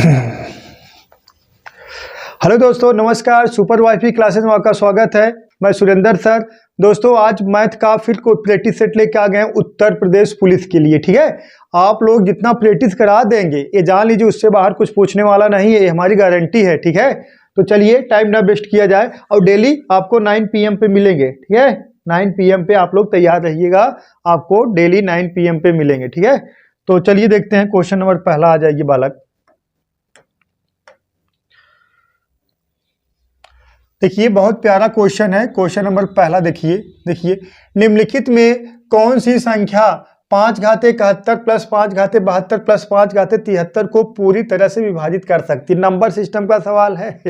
Hello दोस्तों, नमस्कार। Super wifi classes में आपका स्वागत है। मैं सुरेंद्र सर। दोस्तों, आज मैथ का फिर कोई प्रैक्टिस सेट लेके आ गए हैं उत्तर प्रदेश पुलिस के लिए। ठीक है, आप लोग जितना प्रैक्टिस करा देंगे ये जान लीजिए उससे बाहर कुछ पूछने वाला नहीं है, ये हमारी गारंटी है। ठीक है, तो चलिए टाइम ना वेस्ट किया जाए। और डेली आपको 9 PM पे मिलेंगे। ठीक है, 9 PM पे आप लोग तैयार रहिएगा, आपको डेली 9 PM पे मिलेंगे। ठीक है, तो चलिए देखते हैं क्वेश्चन नंबर पहला। आ जाइए बालक। देखिए, बहुत प्यारा क्वेश्चन है। क्वेश्चन नंबर पहला देखिए निम्नलिखित में कौन सी संख्या 5×71 + 5×72 + 5×73 को पूरी तरह से विभाजित कर सकती है। नंबर सिस्टम का सवाल है।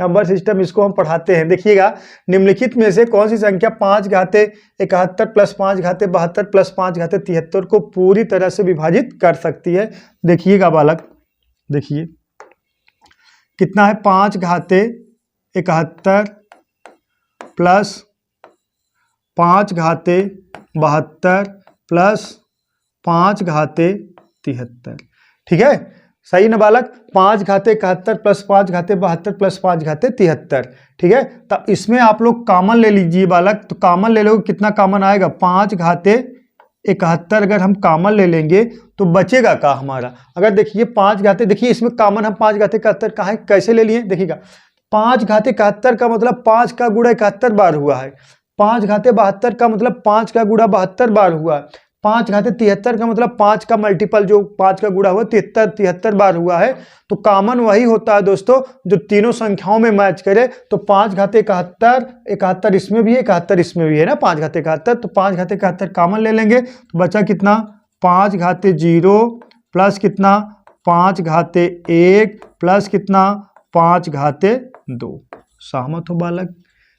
नंबर सिस्टम इसको हम पढ़ाते हैं। देखिएगा, निम्नलिखित में से कौन सी संख्या 5×71 + 5×72 + 5×73 को पूरी तरह से विभाजित कर सकती है। देखिएगा बालक, देखिए कितना है, 5×71 + 5×72 + 5×73। ठीक है, सही ना बालक? 5×71 + 5×72 + 5×73। ठीक है, तब इसमें आप लोग कॉमन ले लीजिए बालक। तो कॉमन ले लो, कितना कॉमन आएगा? 5×71 अगर हम कॉमन ले लेंगे तो बचेगा का हमारा? अगर देखिए 5 देखिए इसमें कॉमन हम 5×71 का है, कैसे ले लिए? देखिएगा, 5×71 का मतलब 5 का गुणा 71 बार हुआ है। 5×72 का मतलब 5 का गुणा 72 बार हुआ है। 5×73 का मतलब 5 का मल्टीपल जो 5 का गुणा हुआ 73 बार हुआ है। तो कॉमन वही होता है दोस्तों जो तीनों संख्याओं में मैच करे। तो 5×71, 71 इसमें भी है, 71 इसमें भी है ना, 5×71। तो 5×71 कॉमन ले लेंगे तो बचा कितना? 5×0 प्लस कितना? 5×1 प्लस कितना? 5×2। सहमत हो बालक?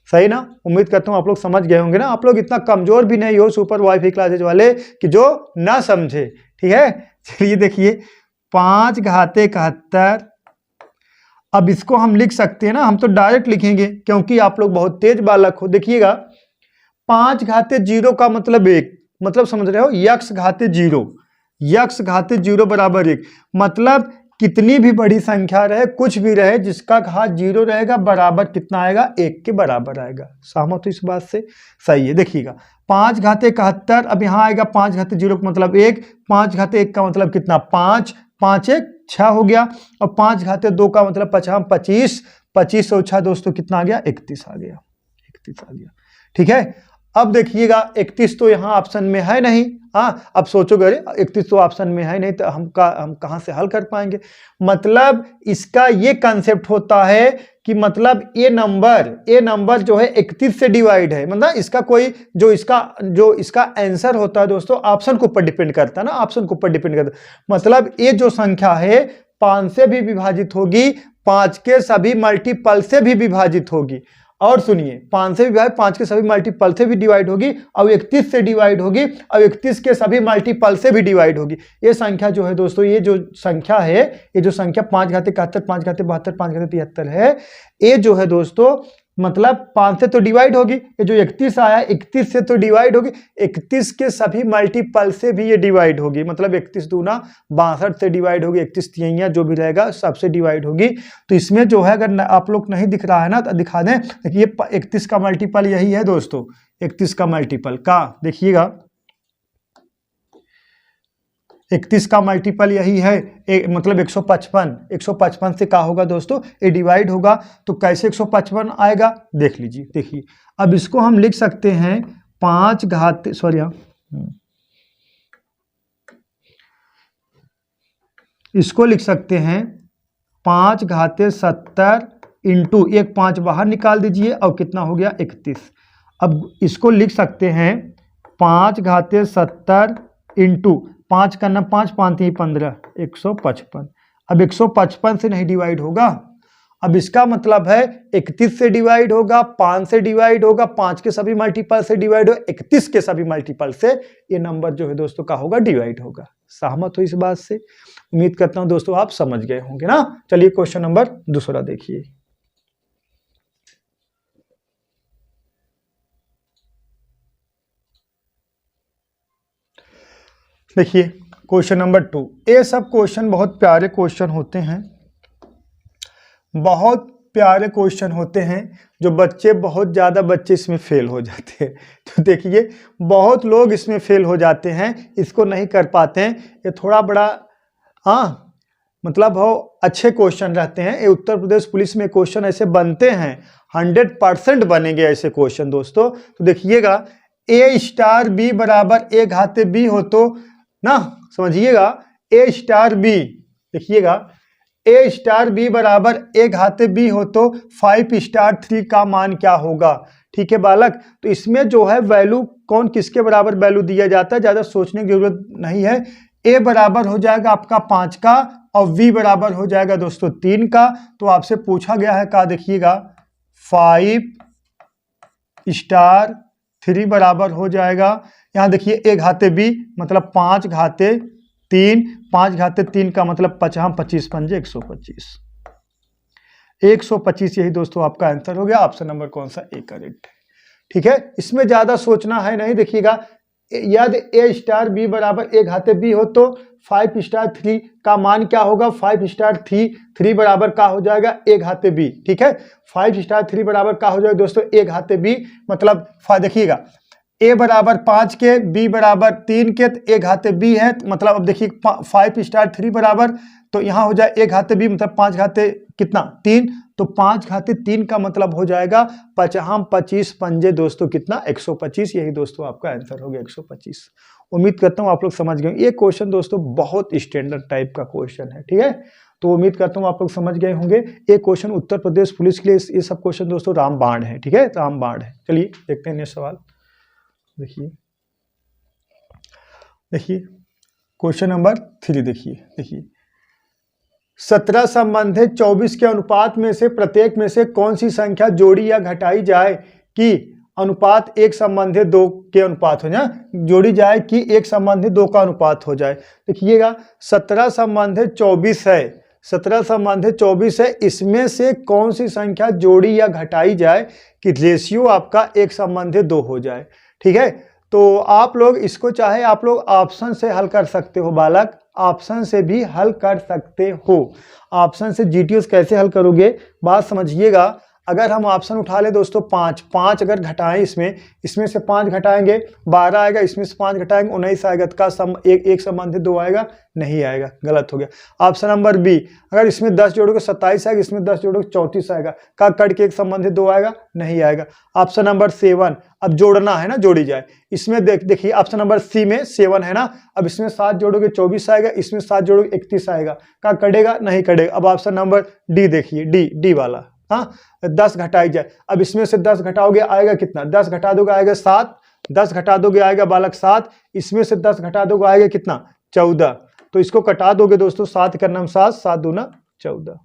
सही ना? उम्मीद करता हूँ आप लोग समझ गए होंगे ना। आप लोग इतना कमजोर भी नहीं हो सुपर वाईफाई क्लासेज वाले कि जो ना समझे। ठीक है, चलिए देखिए 5×71। अब इसको हम लिख सकते हैं ना, हम तो डायरेक्ट लिखेंगे क्योंकि आप लोग बहुत तेज बालक हो। देखिएगा, 5×0 का मतलब 1, मतलब समझ रहे हो, x⁻0 = 1। मतलब कितनी भी बड़ी संख्या रहे, कुछ भी रहे, जिसका घात 0 रहेगा बराबर कितना आएगा? 1 के बराबर आएगा। सहमत हो इस बात से? सही है। देखिएगा 5×71, अब यहाँ आएगा 5×0 का मतलब 1, 5×1 का मतलब कितना? 5, 5 1 6 हो गया। और 5×2 का मतलब 25, 25 और 6 दोस्तों कितना आ गया? 31 आ गया। 31 आ गया। ठीक है, अब देखिएगा 31 तो यहाँ ऑप्शन में है नहीं। हाँ, अब सोचोगे अरे 31 तो ऑप्शन में है नहीं, तो हम कहाँ से हल कर पाएंगे? मतलब इसका ये कंसेप्ट होता है कि मतलब ये नंबर जो है 31 से डिवाइड है। मतलब इसका कोई जो इसका आंसर होता है दोस्तों ऑप्शन के ऊपर डिपेंड करता है ना, ऑप्शन के ऊपर डिपेंड करता है। मतलब ये जो संख्या है 5 से भी विभाजित होगी, 5 के सभी मल्टीपल से भी विभाजित होगी। और सुनिए, 5 से विभाजित 5 के सभी मल्टीपल से भी डिवाइड होगी, और 31 से डिवाइड होगी, और 31 के सभी मल्टीपल से भी डिवाइड होगी। ये संख्या जो है दोस्तों, ये जो संख्या है, ये जो संख्या 5×71, 5×72, 5×73 है, ये जो है दोस्तों मतलब 5 से तो डिवाइड होगी। ये जो 31 आया 31 से तो डिवाइड होगी, 31 के सभी मल्टीपल से भी ये डिवाइड होगी। मतलब 31 दूना 62 से डिवाइड होगी, 31 तिहैया जो भी रहेगा सबसे डिवाइड होगी। तो इसमें जो है, अगर आप लोग नहीं दिख रहा है ना तो दिखा दें। देखिए 31 का मल्टीपल यही है दोस्तों, 31 का मल्टीपल का देखिएगा, 31 का मल्टीपल यही है, मतलब 155 से क्या होगा दोस्तों? ये डिवाइड होगा। तो कैसे 155 आएगा देख लीजिए। देखिए, अब इसको हम लिख सकते हैं 5×70 इंटू 1, 5 बाहर निकाल दीजिए और कितना हो गया? 31। अब इसको लिख सकते हैं 5×70 इंटू 5 का 5, 5 3 15, 155। अब 155 से नहीं डिवाइड होगा। अब इसका मतलब है 31 से डिवाइड होगा, 5 से डिवाइड होगा, 5 के सभी मल्टीपल से डिवाइड होगा, 31 के सभी मल्टीपल से ये नंबर जो है दोस्तों का होगा? डिवाइड होगा। सहमत हो इस बात से? उम्मीद करता हूं दोस्तों आप समझ गए होंगे ना। चलिए क्वेश्चन नंबर दूसरा देखिए। देखिए क्वेश्चन नंबर 2। ये सब क्वेश्चन बहुत प्यारे क्वेश्चन होते हैं। बहुत प्यारे क्वेश्चन होते हैं जो बहुत ज़्यादा बच्चे इसमें फेल हो जाते हैं। तो देखिए बहुत लोग इसमें फेल हो जाते हैं, इसको नहीं कर पाते हैं। ये थोड़ा बड़ा मतलब हो अच्छे क्वेश्चन रहते हैं। ये उत्तर प्रदेश पुलिस में क्वेश्चन ऐसे बनते हैं, 100% बनेंगे ऐसे क्वेश्चन दोस्तों। तो देखिएगा ए स्टार बी बराबर ए घाते बी हो तो ना, समझिएगा ए स्टार बी, देखिएगा ए स्टार बी बराबर ए घाते बी हो तो 5 स्टार 3 का मान क्या होगा। ठीक है बालक, तो इसमें जो है वैल्यू कौन किसके बराबर वैल्यू दिया जाता है, ज्यादा सोचने की जरूरत नहीं है। ए बराबर हो जाएगा आपका 5 का और v बराबर हो जाएगा दोस्तों 3 का। तो आपसे पूछा गया है, कहा देखिएगा 5 स्टार 3 बराबर हो जाएगा, यहाँ देखिए ए घाते बी मतलब 5 घाते 3, 5 घाते 3 का मतलब 25 पंजे 125, 125 यही दोस्तों आपका आंसर हो गया। ऑप्शन नंबर कौन सा ए करेक्ट है। ठीक है, इसमें ज्यादा सोचना है नहीं। देखिएगा यदि ए स्टार बी बराबर ए घाते बी हो तो 5 स्टार 3 का मान क्या होगा, 5 स्टार 3 बराबर का हो जाएगा ए घाते बी। ठीक है, 5 स्टार 3 बराबर का हो जाएगा दोस्तों ए घाते बी, मतलब देखिएगा ए बराबर 5 के बी बराबर 3 के, तो ए घाते बी है, मतलब अब देखिए 5 स्टार 3 बराबर, तो यहाँ हो जाए ए घाते बी मतलब 5 घाते कितना 3, तो 5 घाते 3 का मतलब हो जाएगा 25 पंजे दोस्तों कितना 125। यही दोस्तों आपका आंसर हो गया 125। उम्मीद करता हूँ आप लोग समझ गए। ये क्वेश्चन दोस्तों बहुत स्टैंडर्ड टाइप का क्वेश्चन है। ठीक है, तो उम्मीद करता हूँ आप लोग समझ गए होंगे। ये क्वेश्चन उत्तर प्रदेश पुलिस के लिए ये सब क्वेश्चन दोस्तों रामबाण है। ठीक है, रामबाण है। चलिए देखते हैं नेक्स्ट सवाल। देखिए क्वेश्चन नंबर 3 देखिए 17 संबंधित 24 के अनुपात में से प्रत्येक में से कौन सी संख्या जोड़ी या घटाई जाए कि अनुपात 1 संबंधित 2 के अनुपात हो जाए, जोड़ी जाए कि 1 संबंधित 2 का अनुपात हो जाए। देखिएगा 17 संबंधित 24 है, 17 संबंधित 24 है, इसमें से कौन सी संख्या जोड़ी या घटाई जाए कि रेशियो आपका 1 संबंधित 2 हो जाए। ठीक है, तो आप लोग इसको चाहे आप लोग ऑप्शन से हल कर सकते हो बालक, ऑप्शन से भी हल कर सकते हो। ऑप्शन से जीटीओस कैसे हल करोगे बात समझिएगा। अगर हम ऑप्शन उठा ले दोस्तों 5 अगर घटाएं इसमें से 5 घटाएंगे 12 आएगा, इसमें से 5 घटाएंगे 19 आएगा, का एक संबंधित 2 आएगा, नहीं आएगा, गलत हो गया। ऑप्शन नंबर बी, अगर इसमें 10 जोड़ोगे 27 आएगा, इसमें 10 जोड़ोगे 34 आएगा, का कट के 1 संबंधित 2 आएगा, नहीं आएगा। ऑप्शन नंबर 7, अब जोड़ना है ना, जोड़ी जाए, इसमें देखिए ऑप्शन नंबर सी में 7 है ना, अब इसमें 7 जोड़ोगे 24 आएगा, इसमें 7 जोड़ोगे 31 आएगा, का कटेगा, नहीं कटेगा। अब ऑप्शन नंबर डी देखिए, डी वाला, हाँ 10 घटाई जाए, अब इसमें से 10 घटाओगे आएगा कितना, 10 घटा दोगे आएगा 7, 10 घटा दोगे आएगा बालक 7, इसमें से 10 घटा दोगे आएगा कितना 14, तो इसको कटा दोगे दोस्तों 7 का नाम 7, 7 दूना 14।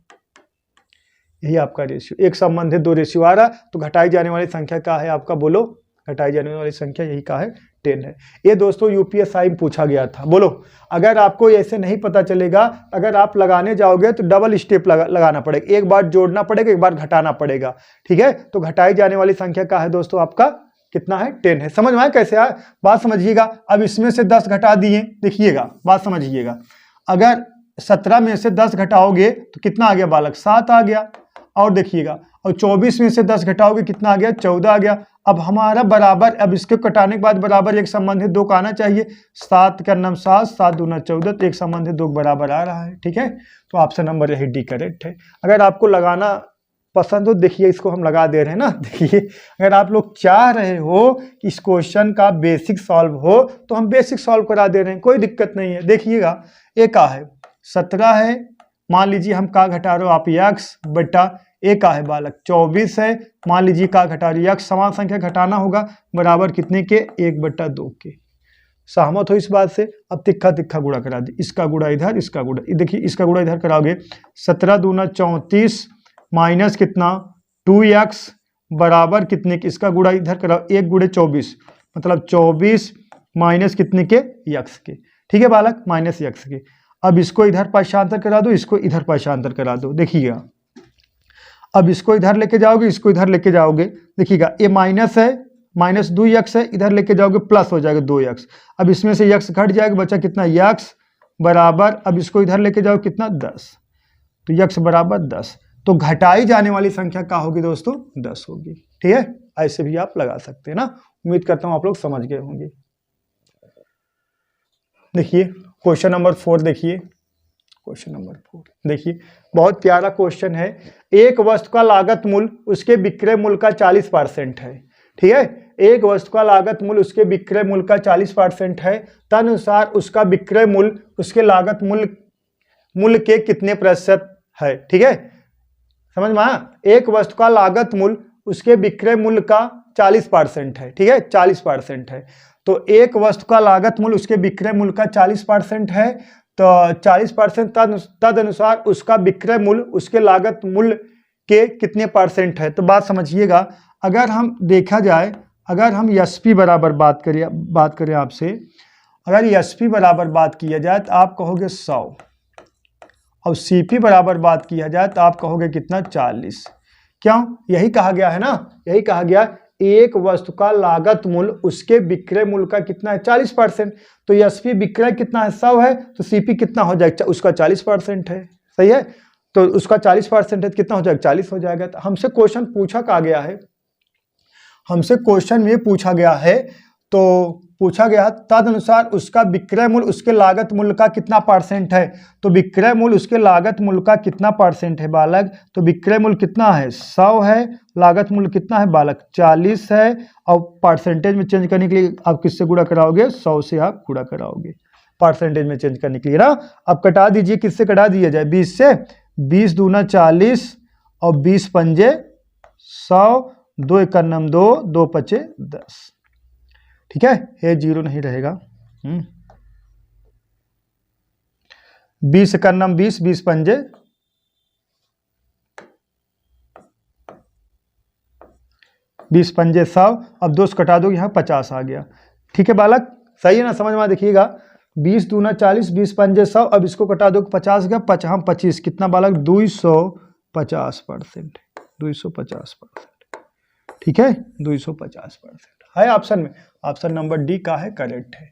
यही आपका रेशियो, 1 संबंधित 2 रेशियो आ रहा, तो घटाई जाने वाली संख्या क्या है आपका, बोलो, घटाई जाने वाली संख्या यही का है 10 है। ये दोस्तों यूपीएसआई में पूछा गया था। बोलो, अगर आपको ऐसे नहीं पता चलेगा, अगर आप लगाने जाओगे तो डबल स्टेप लगाना पड़ेगा, एक बार जोड़ना पड़ेगा, एक बार घटाना पड़ेगा। ठीक है, तो घटाई जाने वाली संख्या का है दोस्तों आपका कितना है 10 है। समझ में आया कैसे आया, बात समझिएगा। अब इसमें से 10 घटा दिए, देखिएगा बात समझिएगा, अगर 17 में से 10 घटाओगे तो कितना आ गया बालक 7 आ गया, और देखिएगा और 24 में से 10 घटाओगे कितना आ गया 14 आ गया। अब हमारा बराबर, अब इसके कटाने के बाद बराबर 1 संबंधित 2 का आना चाहिए, 7 का नाम 7, 7 दूना 14, तो 1 संबंधित 2 बराबर आ रहा है। ठीक है, तो ऑप्शन नंबर यही डी करेक्ट है। अगर आपको लगाना पसंद हो, देखिए इसको हम लगा दे रहे हैं ना, देखिए अगर आप लोग चाह रहे हो कि इस क्वेश्चन का बेसिक सॉल्व हो तो हम बेसिक सॉल्व करा दे रहे हैं, कोई दिक्कत नहीं है। देखिएगा ए का है 17 है, मान लीजिए हम का घटा रहे हो आप यक्स बटा ए का है बालक 24 है, मान लीजिए का घटा रही है, समान संख्या घटाना होगा, बराबर कितने के 1/2 के। सहमत हो इस बात से। अब तिक्का तिक्का गुणा करा दी, इसका गुणा इधर, इसका गुणा, देखिए इसका गुणा इधर कराओगे, 17 दूना 34 माइनस कितना 2x बराबर कितने के, इसका गुणा इधर कराओ, 1 गुणे 24 मतलब 24 माइनस कितने के x के। ठीक है बालक, माइनस x के। अब इसको इधर पक्षांतर करा दो, इसको इधर पक्षांतर करा दो, देखिएगा अब इसको इधर लेके जाओगे, इसको इधर लेके जाओगे, देखिएगा ये माइनस है, माइनस 2x है, इधर लेके जाओगे प्लस हो जाएगा 2x। अब इसमें से x घट जाएगा, बचा कितना x बराबर, अब इसको इधर लेके जाओ कितना 10, तो x बराबर 10। तो घटाई जाने वाली संख्या क्या होगी दोस्तों? 10 होगी। ठीक है, ऐसे भी आप लगा सकते हैं ना। उम्मीद करता हूं आप लोग समझ गए होंगे। देखिए क्वेश्चन नंबर 4 देखिए, क्वेश्चन नंबर 4 देखिए, बहुत प्यारा क्वेश्चन है। एक वस्तु का लागत मूल्य उसके विक्रय मूल्य का 40% है। ठीक है, एक वस्तु का लागत मूल्य उसके विक्रय मूल्य का 40% है, तदनुसार उसका विक्रय मूल्य उसके लागत मूल्य के कितने प्रतिशत है? ठीक है, समझ में आया? एक वस्तु का लागत मूल्य उसके विक्रय मूल्य का 40% है। ठीक है, 40% है। तो एक वस्तु का लागत मूल्य उसके विक्रय मूल्य का 40% है, तो 40% तद अनुसार उसका विक्रय मूल्य उसके लागत मूल्य के कितने परसेंट है? तो बात समझिएगा, अगर हम देखा जाए, अगर हम एसपी बराबर बात करें आपसे, अगर एसपी बराबर बात किया जाए तो आप कहोगे 100, और सीपी बराबर बात किया जाए तो आप कहोगे कितना? 40। क्यों? यही कहा गया है ना, यही कहा गया, एक वस्तु का लागत मूल्य उसके विक्रय मूल्य का कितना है? 40%। तो एसपी विक्रय कितना है? 100 है, तो सीपी कितना हो जाएगा? उसका 40% है। सही है, तो उसका 40% है तो कितना हो जाएगा? 40 हो जाएगा। तो हमसे क्वेश्चन पूछा कहा गया है, हमसे क्वेश्चन में पूछा गया है, तो पूछा गया तद अनुसार उसका विक्रय मूल्य उसके लागत मूल्य का कितना परसेंट है? तो विक्रय मूल्य उसके लागत मूल्य का कितना परसेंट है बालक? तो विक्रय मूल्य कितना है? 100 है, लागत मूल्य कितना है बालक? 40 है, और परसेंटेज में चेंज करने के लिए आप किससे गुणा कराओगे? 100 से आप गुणा कराओगे परसेंटेज में चेंज करने के लिए ना। अब कटा दीजिए, किससे कटा दिया जाए? 20 से। 20 दूना 40 और 20 पंजे 100, 2 1 2, 2 5 10। ठीक है, ये जीरो नहीं रहेगा। 20 का नाम 20, 20 पंजे 20 पंजे 100, अब 2 कटा दो, यहाँ 50 आ गया। ठीक है बालक, सही है ना? समझ में देखिएगा, 20 दूना 40, 20 पंजे 100, अब इसको कटा दो, 50 गया, 25 कितना बालक? 250%, 250%। ठीक है, 250% है ऑप्शन में। ऑप्शन नंबर डी का है करेक्ट है।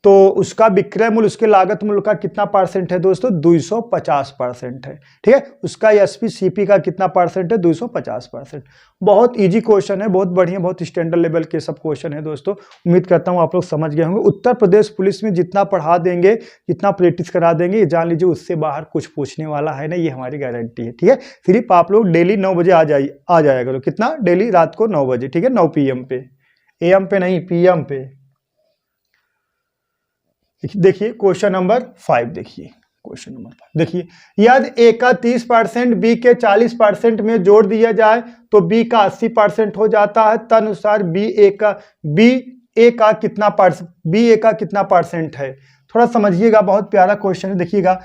तो उसका विक्रय मूल्य उसके लागत मूल्य का कितना परसेंट है दोस्तों? 250% है। ठीक है, उसका एसपी सीपी का कितना परसेंट है? 250%। बहुत इजी क्वेश्चन है, बहुत बढ़िया, बहुत स्टैंडर्ड लेवल के सब क्वेश्चन है दोस्तों। उम्मीद करता हूं आप लोग समझ गए होंगे। उत्तर प्रदेश पुलिस में जितना पढ़ा देंगे, जितना प्रैक्टिस करा देंगे, ये जान लीजिए उससे बाहर कुछ पूछने वाला है ना, ये हमारी गारंटी है। ठीक है, सिर्फ आप लोग डेली 9 बजे आ जाया करो। कितना? डेली रात को 9 बजे। ठीक है, 9 PM पे, AM पे नहीं, PM पे। देखिए क्वेश्चन नंबर 5 देखिए, क्वेश्चन नंबर 5 देखिए, यदि ए का 30% बी के 40% में जोड़ दिया जाए तो बी का 80% हो जाता है, तदनुसार बी ए का कितना परसेंट है? थोड़ा समझिएगा, बहुत प्यारा क्वेश्चन है। देखिएगा,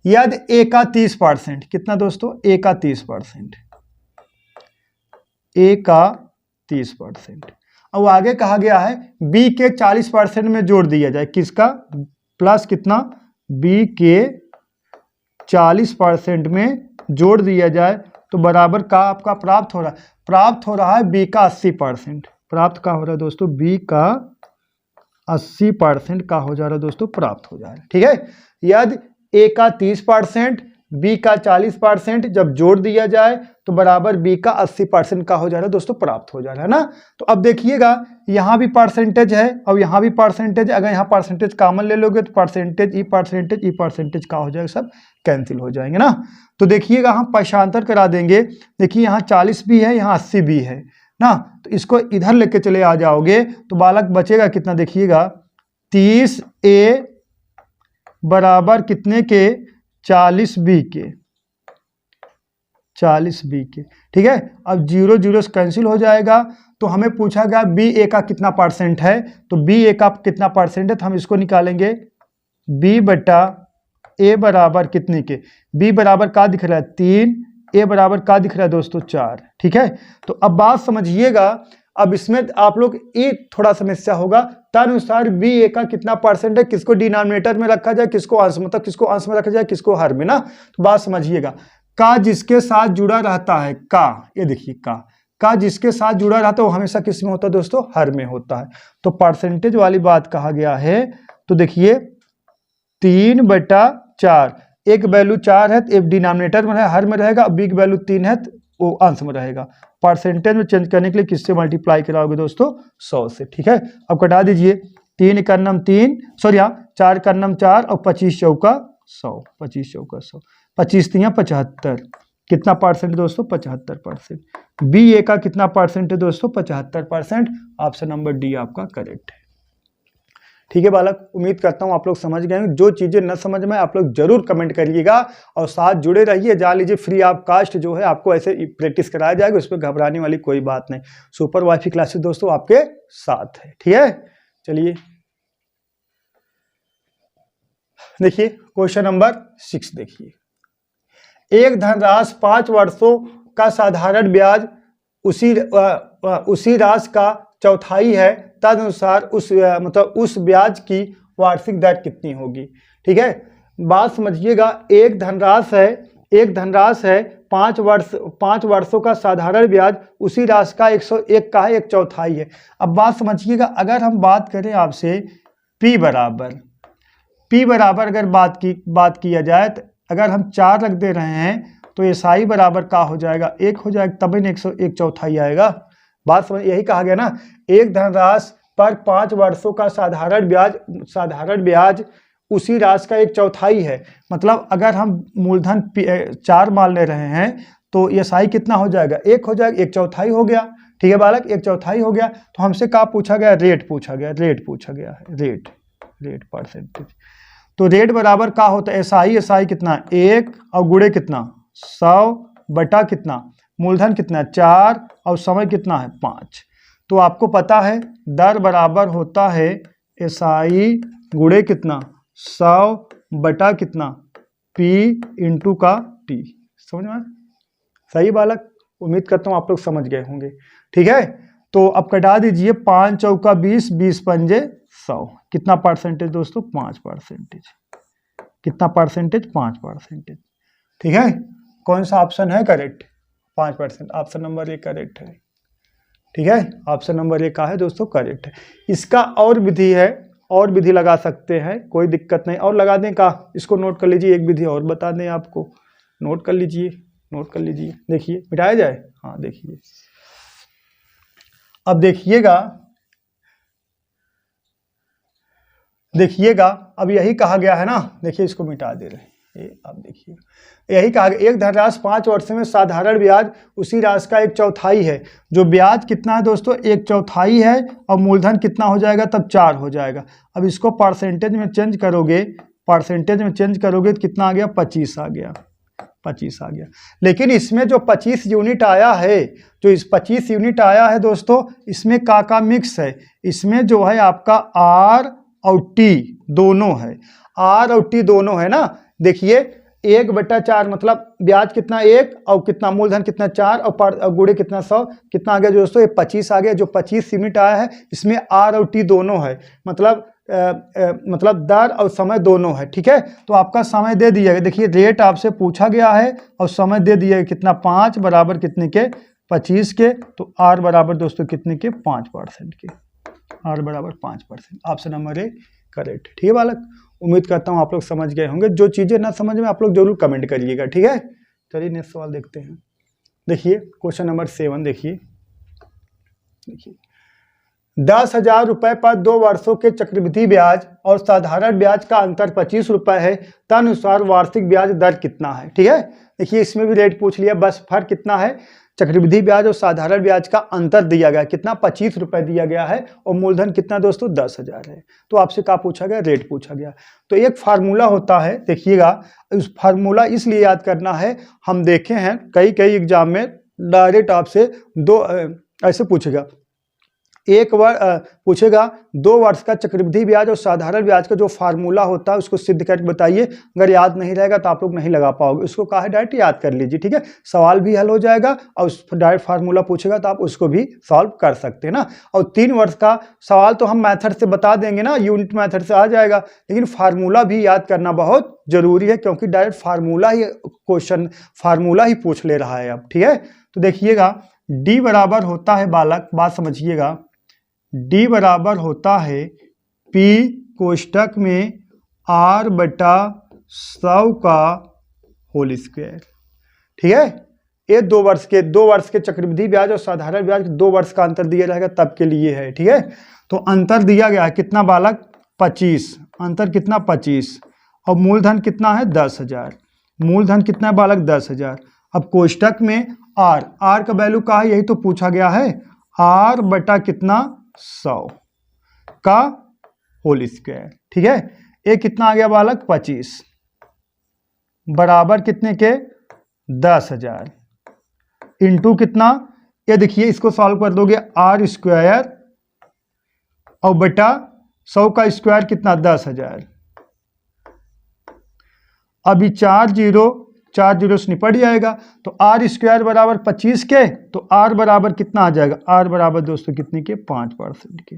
यदि ए का 30%, कितना दोस्तों? ए का 30%, ए का 30%, और आगे कहा गया है बी के 40% में जोड़ दिया जाए। किसका? प्लस कितना? बी के 40% में जोड़ दिया जाए तो बराबर का आपका प्राप्त हो रहा है? प्राप्त हो रहा है बी का 80%। प्राप्त का हो रहा है दोस्तों? बी का 80% का हो जा रहा है दोस्तों, प्राप्त हो जा रहा है। ठीक है, यदि ए का 30%, बी का 40% जब जोड़ दिया जाए तो बराबर बी का 80% का हो जा रहा है दोस्तों, प्राप्त हो जा रहा है ना। तो अब देखिएगा, यहां भी परसेंटेज है और यहां भी परसेंटेज। अगर यहां परसेंटेज कॉमन ले लोगे तो परसेंटेज का हो जाएगा, सब कैंसिल हो जाएंगे ना। तो देखिएगा, हम पक्षांतर करा देंगे। देखिए, यहाँ 40 भी है, यहाँ 80 भी है ना, तो इसको इधर लेके चले आ जाओगे तो बालक बचेगा कितना? देखिएगा, 30A बराबर कितने के? 40B के, 40B के। ठीक है, अब 0 0 से कैंसिल हो जाएगा। तो हमें पूछा गया बी ए का कितना परसेंट है, तो बी ए का कितना परसेंट है, तो हम इसको निकालेंगे। बी बटा ए बराबर कितने के? बी बराबर का दिख रहा है? 3, ए बराबर का दिख रहा है दोस्तों? 4। ठीक है, तो अब बात समझिएगा। अब इसमें आप लोग ये थोड़ा समस्या होगा, तदनुसार बी ए का कितना परसेंट है, किसको डिनोमिनेटर में रखा जाए, किसको अंश, मतलब किसको अंश में रखा जाए, किसको हर में ना। तो बात समझिएगा, का जिसके साथ जुड़ा रहता है, का, ये देखिए, का जिसके साथ जुड़ा रहता है वो हमेशा किस में होता है दोस्तों? हर में होता है। तो परसेंटेज वाली बात कहा गया है। तो देखिए, 3/4, एक वैल्यू 4 है तो डिनोमिनेटर में है, हर में रहेगा, बी की वैल्यू 3 है तो वो अंश में रहेगा। परसेंटेज में चेंज करने के लिए किससे मल्टीप्लाई कराओगे दोस्तों? 100 से। ठीक है, अब कटा दीजिए, 3 का नम 3, सॉरी यहाँ 4 का नम 4 और 25 चौका 100, 25 चौका 100, 25 तियाँ 75, कितना परसेंट दोस्तों? 75%। बी ए का कितना परसेंट है दोस्तों? 75%। ऑप्शन नंबर डी आपका करेक्ट है। ठीक है बालक, उम्मीद करता हूँ आप लोग समझ गए हैं। जो चीज़ें न समझ में आप लोग जरूर कमेंट करिएगा और साथ जुड़े रहिए। जान लीजिए फ्री ऑफ कास्ट जो है आपको ऐसे प्रैक्टिस कराया जाएगा, उस पर घबराने वाली कोई बात नहीं। सुपर वाईफाई क्लासेस दोस्तों आपके साथ है। ठीक है, चलिए देखिए क्वेश्चन नंबर 6 देखिए। एक धनराशि 5 वर्षों का साधारण ब्याज उसी राशि का चौथाई है, तदनुसार उस ब्याज की वार्षिक दर कितनी होगी? ठीक है, बात समझिएगा। एक धनराशि है 5 वर्षों का साधारण ब्याज उसी राशि का 101 का है, 1/4 है। अब बात समझिएगा, अगर हम बात करें आपसे P बराबर अगर बात किया जाए तो अगर हम 4 रख दे रहे हैं तो SI बराबर का हो जाएगा? 1 हो जाएगा, तभी न 1/4 आएगा। बात समझ, यही कहा गया ना, एक धनराशि पर 5 वर्षों का साधारण ब्याज उसी राशि का 1/4 है। मतलब अगर हम मूलधन 4 मान ले रहे हैं तो SI कितना हो जाएगा? 1 हो जाएगा, 1/4 हो गया। ठीक है बालक, 1/4 हो गया। तो हमसे क्या पूछा गया? रेट पूछा गया है, रेट परसेंटेज। तो रेट बराबर क्या होता है? SI कितना? 1 और गुणे कितना? 100 बटा कितना? मूलधन कितना? 4 और समय कितना है? 5। तो आपको पता है दर बराबर होता है SI गुणे कितना? 100 बटा कितना? P इंटू का T। समझ में? सही बालक, उम्मीद करता हूँ आप लोग समझ गए होंगे। ठीक है, तो अब कटा दीजिए, 5 चौका 20, 20 पंजे 100, कितना परसेंटेज दोस्तों? 5%। कितना परसेंटेज? 5%। ठीक है, कौन सा ऑप्शन है correct? 5%। Option number A correct है। ठीक है, ऑप्शन नंबर ए का है दोस्तों करेक्ट है। इसका और विधि है, और विधि लगा सकते हैं, कोई दिक्कत नहीं। और लगा दें का, इसको नोट कर लीजिए, एक विधि और बता दें आपको, नोट कर लीजिए। देखिए मिटाया जाए, हाँ देखिए, अब देखिएगा, अब यही कहा गया है ना, देखिए इसको मिटा दे रहे हैं। अब देखिए यही कहा गया, एक धनराशि 5 वर्ष में साधारण ब्याज उसी राशि का 1/4 है। जो ब्याज कितना है दोस्तों? 1/4 है, और मूलधन कितना हो जाएगा? तब 4 हो जाएगा। अब इसको परसेंटेज में चेंज करोगे तो कितना आ गया? 25 आ गया। लेकिन इसमें जो 25 यूनिट आया है, दोस्तों, इसमें का मिक्स है। इसमें जो है आपका R और T दोनों है, R और T दोनों है ना। देखिए 1/4 मतलब ब्याज कितना? 1 और कितना? मूलधन कितना? 4 और गुणे कितना? 100, कितना आ गया दोस्तों? ये 25 आ गया। जो 25 यूनिट आया है इसमें R और T दोनों है, मतलब दर और समय दोनों है। ठीक है, तो आपका समय दे दिया गया। देखिए रेट आपसे पूछा गया है और समय दे दिया गया कितना? 5 बराबर कितने के? 25 के। तो R बराबर दोस्तों कितने के? 5% के। R बराबर 5%। Option number A correct. ठीक है बालक, उम्मीद करता हूँ आप लोग समझ गए होंगे। जो चीजें ना समझ में आप लोग जरूर कमेंट करिएगा। ठीक है, चलिए नेक्स्ट सवाल देखते हैं। देखिए क्वेश्चन नंबर 7 देखिए 10,000 रुपए पर 2 वर्षों के चक्रवृद्धि ब्याज और साधारण ब्याज का अंतर 25 रुपए है, तदनुसार वार्षिक ब्याज दर कितना है? ठीक है, देखिए इसमें भी रेट पूछ लिया, बस फर्क कितना है? चक्रवृद्धि ब्याज और साधारण ब्याज का अंतर दिया गया, कितना? 25 रुपए दिया गया है, और मूलधन कितना दोस्तों? 10,000 है। तो आपसे क्या पूछा गया? रेट पूछा गया। तो एक फार्मूला होता है, देखिएगा, उस फार्मूला इसलिए याद करना है, हम देखे हैं कई एग्जाम में डायरेक्ट आपसे ऐसे पूछेगा, एक बार पूछेगा 2 वर्ष का चक्रवृद्धि ब्याज और साधारण ब्याज का जो फार्मूला होता है उसको सिद्ध करके बताइए। अगर याद नहीं रहेगा तो आप लोग नहीं लगा पाओगे। उसको कहा है डायरेक्ट याद कर लीजिए। ठीक है, सवाल भी हल हो जाएगा और उस डायरेक्ट फार्मूला पूछेगा तो आप उसको भी सॉल्व कर सकते हैं ना। और 3 वर्ष का सवाल तो हम मैथड से बता देंगे ना, यूनिट मैथड से आ जाएगा, लेकिन फार्मूला भी याद करना बहुत जरूरी है, क्योंकि डायरेक्ट फार्मूला ही पूछ ले रहा है अब। ठीक है, तो देखिएगा D बराबर होता है बालक, बात समझिएगा, D बराबर होता है P कोष्टक में R/100 100 का होल स्क्वायर। ठीक है, ये 2 वर्ष के चक्रवृद्धि ब्याज और साधारण ब्याज 2 वर्ष का अंतर दिया जाएगा तब के लिए है। ठीक है, तो अंतर दिया गया है कितना बालक, 25, अंतर कितना 25, और मूलधन कितना है 10,000, मूलधन कितना है बालक 10,000। अब कोष्टक में आर, आर का वैल्यू का है यही तो पूछा गया है, आर बटा कितना 100 का होल स्क्वायर। ठीक है, ये कितना आ गया बालक 25 बराबर कितने के 10,000 इंटू कितना, ये देखिए इसको सॉल्व कर दोगे आर स्क्वायर और बटा 100 का स्क्वायर कितना 10,000। अभी 4 जीरो से निपट जाएगा, तो आर स्क्वायर बराबर 25 के, तो आर बराबर कितना आ जाएगा, आर बराबर दोस्तों कितने के 5% के।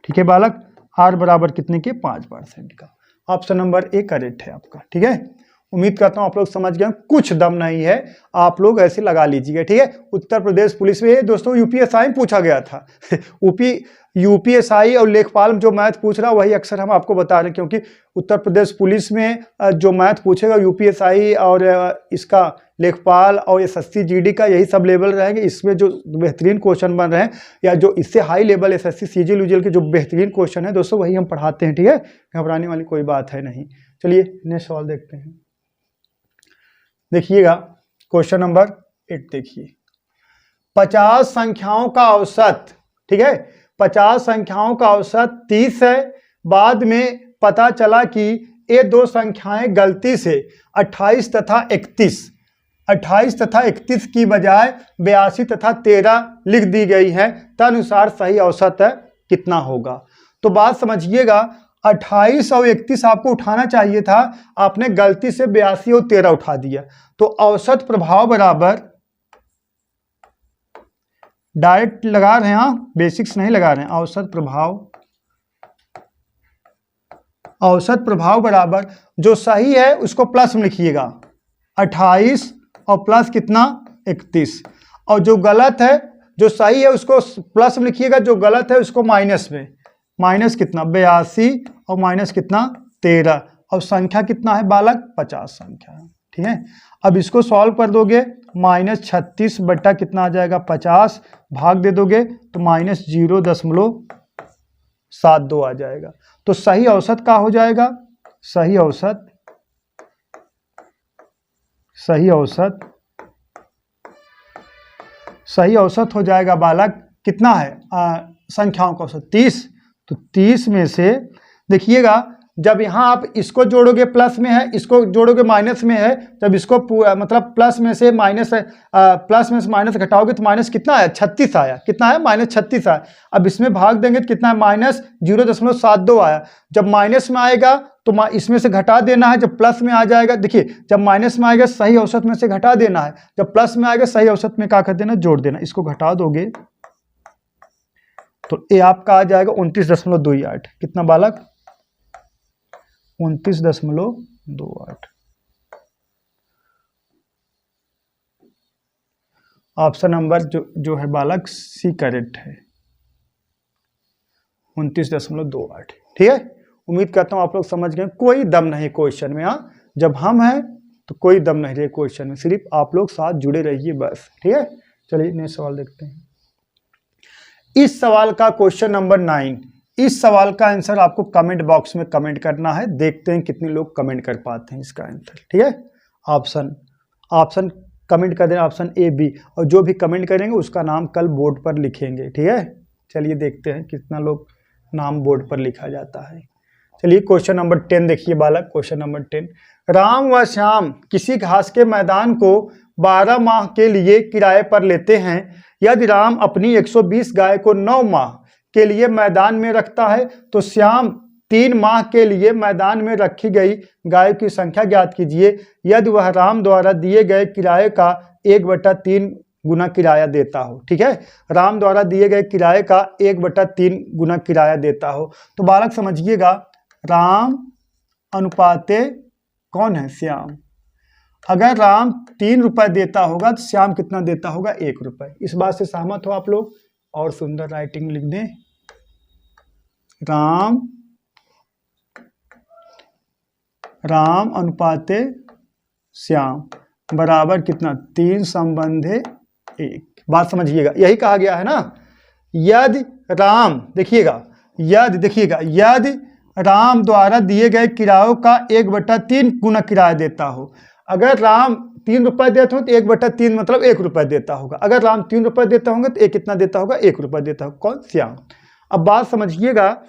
ठीक है बालक, आर बराबर कितने के 5% का। ऑप्शन नंबर ए करेक्ट है आपका। ठीक है, उम्मीद करता हूं आप लोग समझ गए, कुछ दम नहीं है, आप लोग ऐसे लगा लीजिएगा। ठीक है, उत्तर प्रदेश पुलिस में दोस्तों यूपीएसआई में पूछा गया था यूपीएसआई और लेखपाल में जो मैथ पूछ रहा वही अक्सर हम आपको बता रहे हैं, क्योंकि उत्तर प्रदेश पुलिस में जो मैथ पूछेगा यूपीएसआई और इसका लेखपाल और एसएससी जीडी का यही सब लेवल रहेंगे। इसमें जो बेहतरीन क्वेश्चन बन रहे हैं या जो इससे हाई लेवल एसएससी सीजीएल यूजीएल के जो बेहतरीन क्वेश्चन है दोस्तों वही हम पढ़ाते हैं। ठीक है, घबराने वाली कोई बात है नहीं। चलिए नेक्स्ट सवाल देखते हैं। देखिएगा क्वेश्चन नंबर 8 देखिए, 50 संख्याओं का औसत, ठीक है 50 संख्याओं का औसत 30 है, बाद में पता चला कि ये दो संख्याएं गलती से 28 तथा 31 की बजाय 82 तथा 13 लिख दी गई है, तदनुसार सही औसत कितना होगा। तो बात समझिएगा, 28 और 31 आपको उठाना चाहिए था, आपने गलती से 82 और 13 उठा दिया। तो औसत प्रभाव बराबर, डायरेक्ट लगा रहे हैं, बेसिक्स नहीं लगा रहे हैं, औसत प्रभाव बराबर जो सही है उसको प्लस में लिखिएगा 28 और प्लस कितना 31, और जो गलत है, जो सही है उसको प्लस में लिखिएगा, जो गलत है उसको माइनस में, माइनस कितना 82 और माइनस कितना 13, और संख्या कितना है बालक 50 संख्या है। ठीक है, अब इसको सॉल्व कर दोगे, -36 बट्टा कितना आ जाएगा 50, भाग दे दोगे तो -0.72 आ जाएगा। तो सही औसत का हो जाएगा, सही औसत हो जाएगा बालक कितना है, संख्याओं का औसत 30। तो 30 में से देखिएगा, जब यहाँ आप इसको जोड़ोगे प्लस में है, इसको जोड़ोगे माइनस में है, जब इसको मतलब प्लस में से माइनस घटाओगे तो माइनस कितना आया 36 आया, कितना है -36 आया। अब इसमें भाग देंगे तो कितना है -0.72 आया। जब माइनस में आएगा तो इसमें से घटा देना है, जब प्लस में आ जाएगा, देखिए जब माइनस में आएगा सही औसत में से घटा देना है, जब प्लस में आएगा सही औसत में क्या कर देना, जोड़ देना। इसको घटा दोगे तो ये आपका आ जाएगा 29.28, कितना बालक 29.28। ऑप्शन नंबर जो है बालक सी करेक्ट है, 29.28। ठीक है, उम्मीद करता हूं आप लोग समझ गए, कोई दम नहीं क्वेश्चन में। हाँ, जब हम हैं तो कोई दम नहीं रहे क्वेश्चन में, सिर्फ आप लोग साथ जुड़े रहिए बस। ठीक है, चलिए नेक्स्ट सवाल देखते हैं। इस सवाल का क्वेश्चन नंबर 9, इस सवाल का आंसर आपको कमेंट बॉक्स में कमेंट करना है, देखते हैं कितने लोग कमेंट कर पाते हैं इसका आंसर। ठीक है, ऑप्शन कमेंट कर देना, ऑप्शन ए बी, और जो भी कमेंट करेंगे उसका नाम कल बोर्ड पर लिखेंगे। ठीक है, चलिए देखते हैं कितना लोग नाम बोर्ड पर लिखा जाता है। चलिए क्वेश्चन नंबर 10 देखिए बालक, क्वेश्चन नंबर 10, राम व श्याम किसी घास के मैदान को 12 माह के लिए किराए पर लेते हैं। यदि राम अपनी 120 गाय को 9 माह के लिए मैदान में रखता है तो श्याम 3 माह के लिए मैदान में रखी गई गाय की संख्या ज्ञात कीजिए। यदि वह राम द्वारा दिए गए किराए का 1/3 गुना किराया देता हो। ठीक है, राम द्वारा दिए गए किराए का 1/3 गुना किराया देता हो। तो बालक समझिएगा, राम अनुपाते कौन है, श्याम। अगर राम 3 रुपए देता होगा तो श्याम कितना देता होगा, 1 रुपए। इस बात से सहमत हो आप लोग, और सुंदर राइटिंग लिख दें, राम राम अनुपाते श्याम बराबर कितना 3/1। बात समझिएगा, यही कहा गया है ना। यदि राम देखिएगा यदि राम द्वारा दिए गए किरायों का 1/3 गुना किराया देता हो। अगर राम 3 रुपए देते हो तो 1/3 मतलब 1 रुपए देता होगा। अगर राम 3 रुपए देते होंगे तो 1 कितना देता होगा, 1 रुपए देता होगा। कौन? श्याम। अब बात समझिएगा,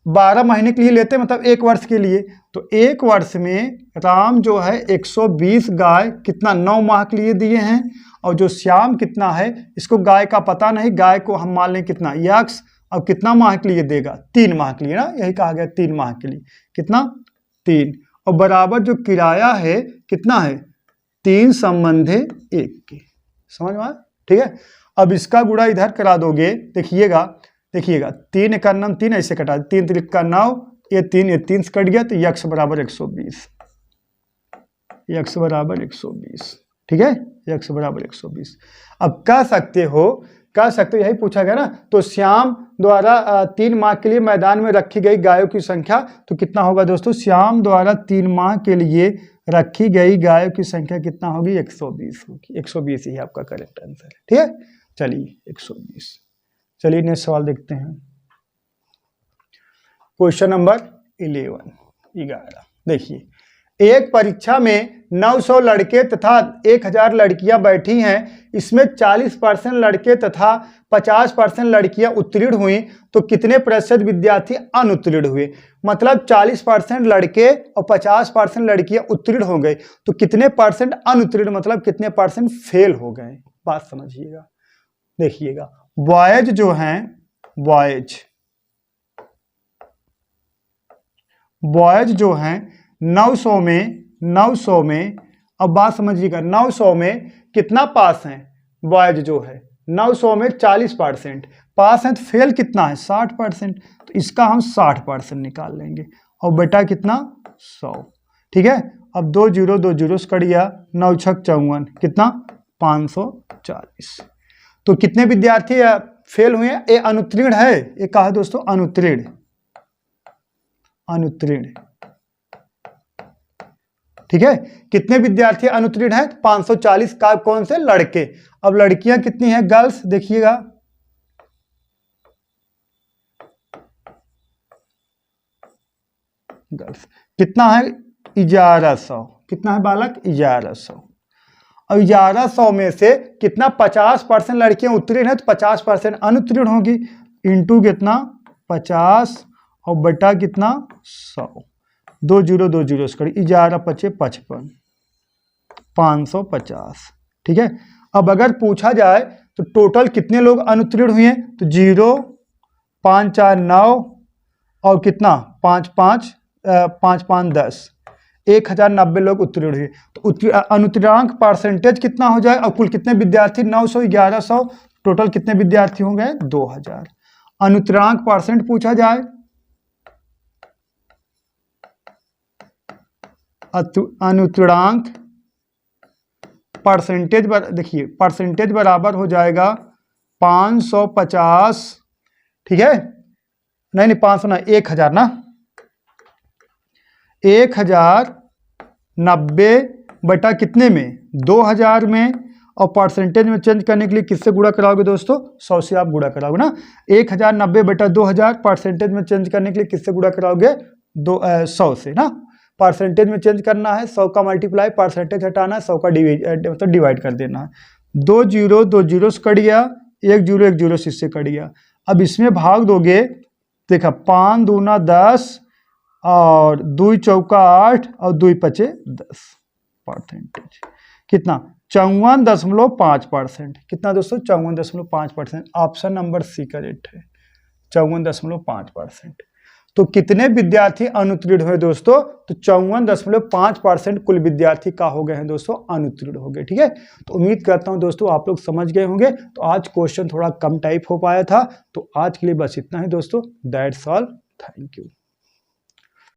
12 महीने के लिए लेते हैं मतलब 1 वर्ष के लिए, तो 1 वर्ष में राम जो है 120 गाय कितना 9 माह के लिए दिए हैं, और जो श्याम कितना है, इसको गाय का पता नहीं, गाय को हम मान लें कितना यक्स, अब कितना माह के लिए देगा, 3 माह के लिए ना, यही कहा गया 3 माह के लिए कितना 3, और बराबर जो किराया है कितना है 3/1 के। समझ में आया? ठीक है। अब इसका गुणा इधर करा दोगे, देखिएगा 3 का नाम 3 ऐसे कटा, 3 3 का 9, ये 3 से कट गया तो यक्स बराबर 120, यक्स बराबर 120। ठीक है, यक्स बराबर 120। अब कह सकते हो यही पूछा गया ना, तो श्याम द्वारा 3 माह के लिए मैदान में रखी गई गायों की संख्या तो कितना होगा दोस्तों, श्याम द्वारा 3 माह के लिए रखी गई गायों की संख्या कितना होगी, 120 होगी। 120 ही आपका करेक्ट आंसर है। ठीक है, चलिए 120। चलिए नेक्स्ट सवाल देखते हैं। Question number 11। देखिए, एक परीक्षा में 900 लड़के तथा 1000 लड़कियां बैठी हैं। इसमें 40% लड़के तथा 50% लड़कियां उत्तीर्ण हुई, तो कितने प्रतिशत विद्यार्थी अनुत्तीर्ण हुए? मतलब 40% लड़के और 50% लड़कियां उत्तीर्ण हो गए, तो कितने परसेंट अनुत्तीर्ण मतलब कितने परसेंट फेल हो गए? बात समझिएगा। देखिएगा, बॉयज जो हैं, बॉयज जो हैं 900 में, अब बात समझिएगा, 900 में कितना पास हैं? बॉयज जो है 900 में 40% पास हैं, तो फेल कितना है 60%, तो इसका हम 60% निकाल लेंगे, और बेटा कितना 100। ठीक है, अब 2 0 2 0 से कट गया, 9 6 54 कितना 540। तो कितने विद्यार्थी फेल हुए हैं? ये अनुत्तीर्ण है, ये कहा दोस्तों अनुत्तीर्ण। ठीक है, कितने विद्यार्थी अनुत्तीर्ण हैं? 540 का कौन से लड़के। अब लड़कियां कितनी हैं गर्ल्स, देखिएगा गर्ल्स कितना है 1100, कितना है बालक 1100। अब 1100 में से कितना 50% लड़कियां उत्तीर्ण है, तो 50% अनुत्तीर्ण होगी, इंटू कितना 50 और बटा कितना 100। 2 0 2 0 से 11 5 55 550। ठीक है, अब अगर पूछा जाए तो टोटल कितने लोग अनुत्तीर्ण हुए हैं, तो 0 5 4 9 और कितना 5 5 10, 1090 लोग उत्तीर्ण हुए। तो अनुत्तीर्णांक परसेंटेज कितना हो जाए, और कुल कितने विद्यार्थी 900 1100, टोटल कितने विद्यार्थी होंगे 2000। अनुत्तीर्णांक परसेंट पूछा जाए, अनुत्तीर्णांक परसेंटेज देखिए परसेंटेज बराबर हो जाएगा 550। ठीक है, नहीं 500 ना 1000 ना, 1090 बटा कितने में 2000 में, और परसेंटेज में चेंज करने के लिए किससे गुणा कराओगे दोस्तों, 100 से आप गुणा कराओगे ना। 1090 बटा 2000 परसेंटेज में चेंज करने के लिए किससे गुणा कराओगे 100 से ना। परसेंटेज में चेंज करना है, 100 का मल्टीप्लाई, परसेंटेज हटाना है, 100 का मतलब डिवाइड कर देना है। 2 0 2 0 से कट गया, 1 0 1 0 से इससे कट गया। अब इसमें भाग दोगे, देखा 5 दूना 10 और 2 चौका 8 और 2 पचे 10, परसेंटेज कितना 54.5%। कितना दोस्तों 54.5%। ऑप्शन नंबर सी करेक्ट है, 54.5%। तो कितने विद्यार्थी अनुत्तीर्ण हुए दोस्तों, तो 54.5% कुल विद्यार्थी का हो गए हैं दोस्तों अनुत्तीर्ण हो गए। ठीक है, तो उम्मीद करता हूं दोस्तों आप लोग समझ गए होंगे। तो आज क्वेश्चन थोड़ा कम टाइप हो पाया था, तो आज के लिए बस इतना ही दोस्तों। That's all, thank you.